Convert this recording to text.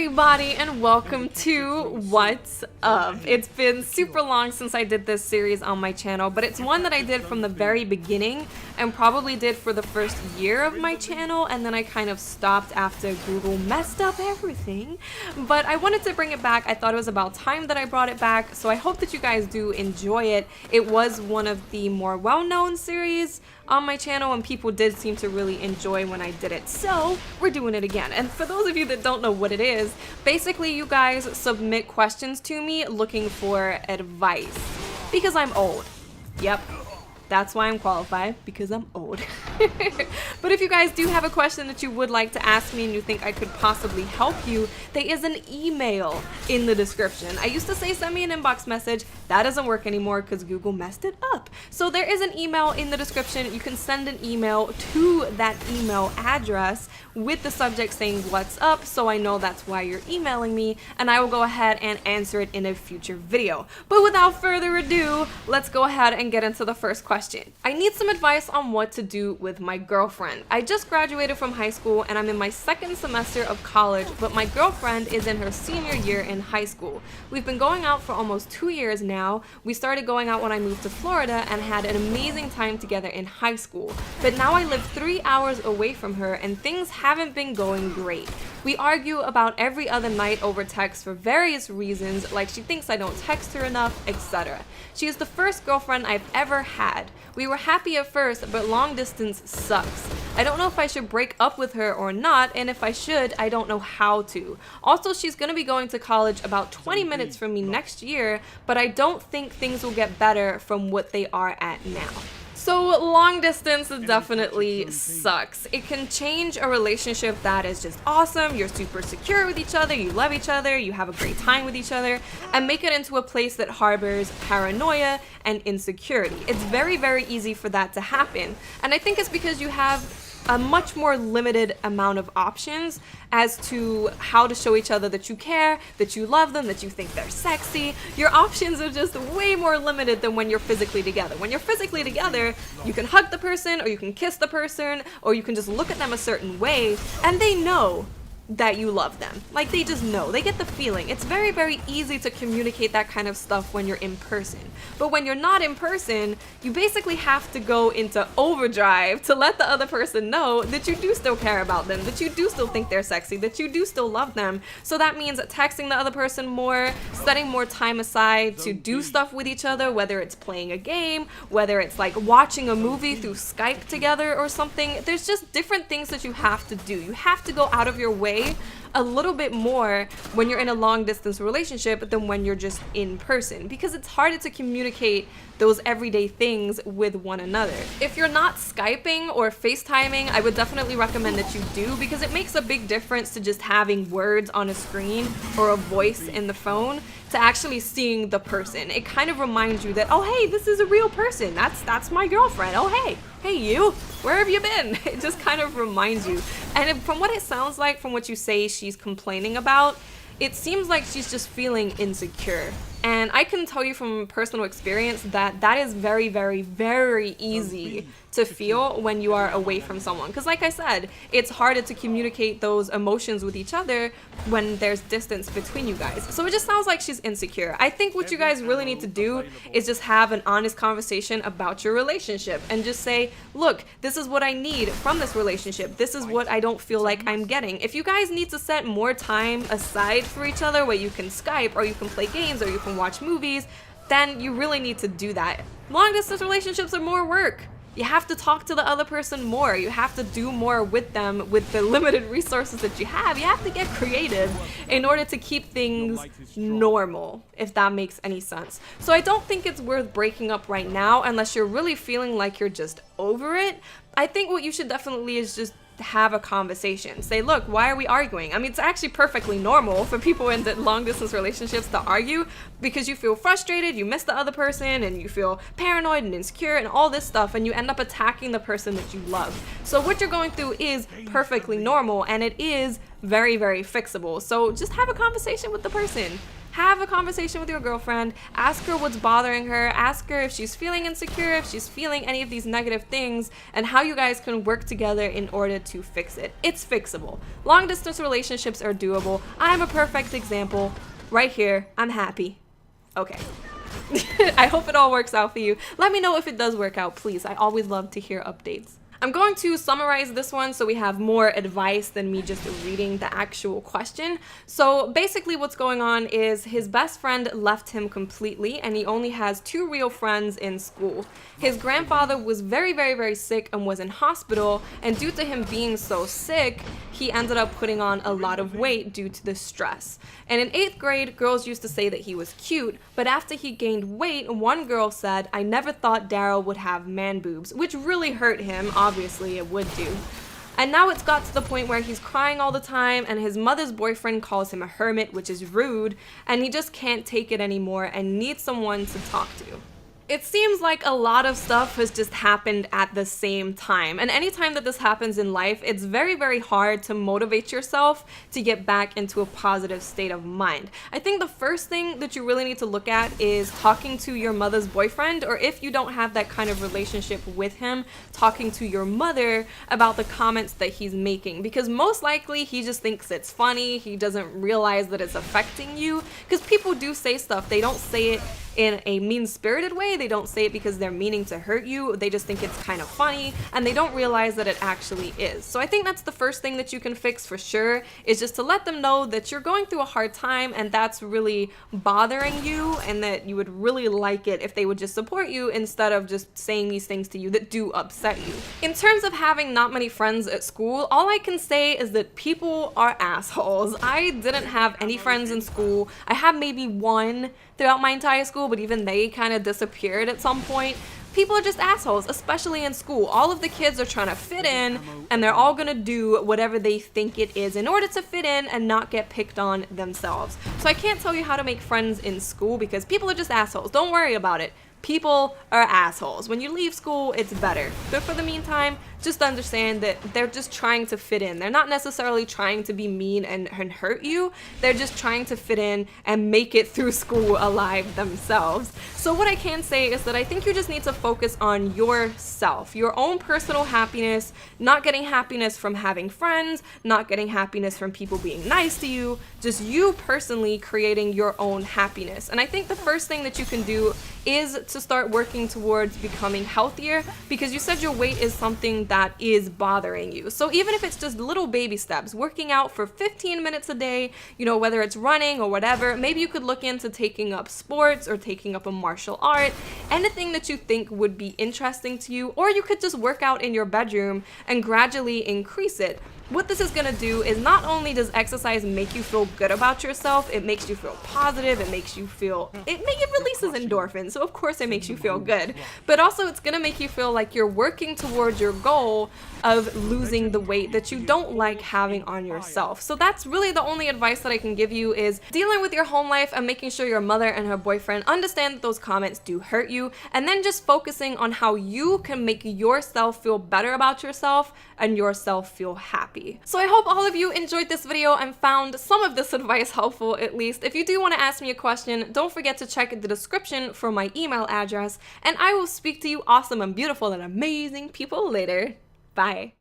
everybody, and welcome to What's Up. It's been super long since I did this series on my channel, but it's one that I did from the very beginning and probably did for the first year of my channel, and then I kind of stopped after Google messed up everything. But I wanted to bring it back. I thought it was about time that I brought it back, so I hope that you guys do enjoy it. It was one of the more well-known series on my channel, and people did seem to really enjoy when I did it, so we're doing it again. And for those of you that don't know what it is, basically you guys submit questions to me looking for advice because I'm old. Yep, that's why I'm qualified, because I'm old. But if you guys do have a question that you would like to ask me and you think I could possibly help you, there is an email in the description. I used to say send me an inbox message. That doesn't work anymore because Google messed it up. So there is an email in the description. You can send an email to that email address with the subject saying what's up, so I know that's why you're emailing me, and I will go ahead and answer it in a future video. But without further ado, let's go ahead and get into the first question. I need some advice on what to do with my girlfriend. I just graduated from high school and I'm in my second semester of college, but my girlfriend is in her senior year in high school. We've been going out for almost 2 years now. We started going out when I moved to Florida and had an amazing time together in high school. But now I live 3 hours away from her and things haven't been going great. We argue about every other night over text for various reasons, like she thinks I don't text her enough, etc. She is the first girlfriend I've ever had. We were happy at first, but long distance sucks. I don't know if I should break up with her or not, and if I should, I don't know how to. Also, she's gonna be going to college about 20 minutes from me next year, but I don't think things will get better from what they are at now. So long distance definitely sucks. It can change a relationship that is just awesome, you're super secure with each other, you love each other, you have a great time with each other, and make it into a place that harbors paranoia and insecurity. It's very, very easy for that to happen. And I think it's because you have a much more limited amount of options as to how to show each other that you care, that you love them, that you think they're sexy. Your options are just way more limited than when you're physically together. When you're physically together, you can hug the person, or you can kiss the person, or you can just look at them a certain way, and they know that you love them. Like, they just know. They get the feeling. It's very, very easy to communicate that kind of stuff when you're in person. But when you're not in person, you basically have to go into overdrive to let the other person know that you do still care about them, that you do still think they're sexy, that you do still love them. So that means texting the other person more, setting more time aside to do stuff with each other, whether it's playing a game, whether it's like watching a movie through Skype together or something. There's just different things that you have to do. You have to go out of your way a little bit more when you're in a long distance relationship than when you're just in person, because it's harder to communicate those everyday things with one another. If you're not Skyping or FaceTiming, I would definitely recommend that you do, because it makes a big difference to just having words on a screen or a voice in the phone to actually seeing the person. It kind of reminds you that, oh hey, this is a real person. That's my girlfriend. Oh hey you, where have you been? It just kind of reminds you. And from what it sounds like, from what you say she's complaining about, it seems like she's just feeling insecure. And I can tell you from personal experience that that is very, very, very easy to feel when you are away from someone. Because like I said, it's harder to communicate those emotions with each other when there's distance between you guys. So it just sounds like she's insecure. I think what you guys really need to do is just have an honest conversation about your relationship and just say, look, this is what I need from this relationship. This is what I don't feel like I'm getting. If you guys need to set more time aside for each other where you can Skype or you can play games or you can watch movies, then you really need to do that. Long distance relationships are more work. You have to talk to the other person more. You have to do more with them with the limited resources that you have. You have to get creative in order to keep things normal, if that makes any sense. So I don't think it's worth breaking up right now unless you're really feeling like you're just over it. I think what you should definitely is just have a conversation. Say, look, why are we arguing? I mean, it's actually perfectly normal for people in long distance relationships to argue because you feel frustrated, you miss the other person, and you feel paranoid and insecure and all this stuff, and you end up attacking the person that you love. So what you're going through is perfectly normal, and it is very, very fixable. So just have a conversation with the person. have a conversation with your girlfriend, ask her what's bothering her, ask her if she's feeling insecure, if she's feeling any of these negative things, and how you guys can work together in order to fix it. It's fixable. Long distance relationships are doable. I'm a perfect example. Right here, I'm happy. Okay. I hope it all works out for you. Let me know if it does work out, please. I always love to hear updates. I'm going to summarize this one so we have more advice than me just reading the actual question. So basically what's going on is his best friend left him completely and he only has 2 real friends in school. His grandfather was very sick and was in hospital, and due to him being so sick, he ended up putting on a lot of weight due to the stress. And in 8th grade, girls used to say that he was cute, but after he gained weight, one girl said, "I never thought Daryl would have man boobs," which really hurt him. Obviously it would do. And now it's got to the point where he's crying all the time and his mother's boyfriend calls him a hermit, which is rude, and he just can't take it anymore and needs someone to talk to. It seems like a lot of stuff has just happened at the same time. And anytime that this happens in life, it's very hard to motivate yourself to get back into a positive state of mind. I think the first thing that you really need to look at is talking to your mother's boyfriend, or if you don't have that kind of relationship with him, talking to your mother about the comments that he's making. Because most likely he just thinks it's funny, he doesn't realize that it's affecting you. Because people do say stuff, they don't say it in a mean-spirited way, they don't say it because they're meaning to hurt you, they just think it's kind of funny, and they don't realize that it actually is. So I think that's the first thing that you can fix for sure, is just to let them know that you're going through a hard time and that's really bothering you, and that you would really like it if they would just support you instead of just saying these things to you that do upset you. In terms of having not many friends at school, all I can say is that people are assholes. I didn't have any friends in school. I had maybe one throughout my entire school, but even they kind of disappeared at some point. People are just assholes, especially in school. All of the kids are trying to fit in, and they're all gonna do whatever they think it is in order to fit in and not get picked on themselves. So I can't tell you how to make friends in school because people are just assholes. Don't worry about it. People are assholes. When you leave school, it's better. But for the meantime, just understand that they're just trying to fit in. They're not necessarily trying to be mean and hurt you. They're just trying to fit in and make it through school alive themselves. So what I can say is that I think you just need to focus on yourself, your own personal happiness, not getting happiness from having friends, not getting happiness from people being nice to you, just you personally creating your own happiness. And I think the first thing that you can do is to start working towards becoming healthier, because you said your weight is something that is bothering you. So even if it's just little baby steps, working out for 15 minutes a day, you know, whether it's running or whatever, maybe you could look into taking up sports or taking up a martial art, anything that you think would be interesting to you, or you could just work out in your bedroom and gradually increase it. What this is gonna do is not only does exercise make you feel good about yourself, it makes you feel positive, it makes you feel, it releases endorphins, so of course it makes you feel good, but also it's gonna make you feel like you're working towards your goal of losing the weight that you don't like having on yourself. So that's really the only advice that I can give you, is dealing with your home life and making sure your mother and her boyfriend understand that those comments do hurt you, and then just focusing on how you can make yourself feel better about yourself and yourself feel happy. So I hope all of you enjoyed this video and found some of this advice helpful at least. If you do want to ask me a question, don't forget to check the description for my email address, and I will speak to you awesome and beautiful and amazing people later. Bye.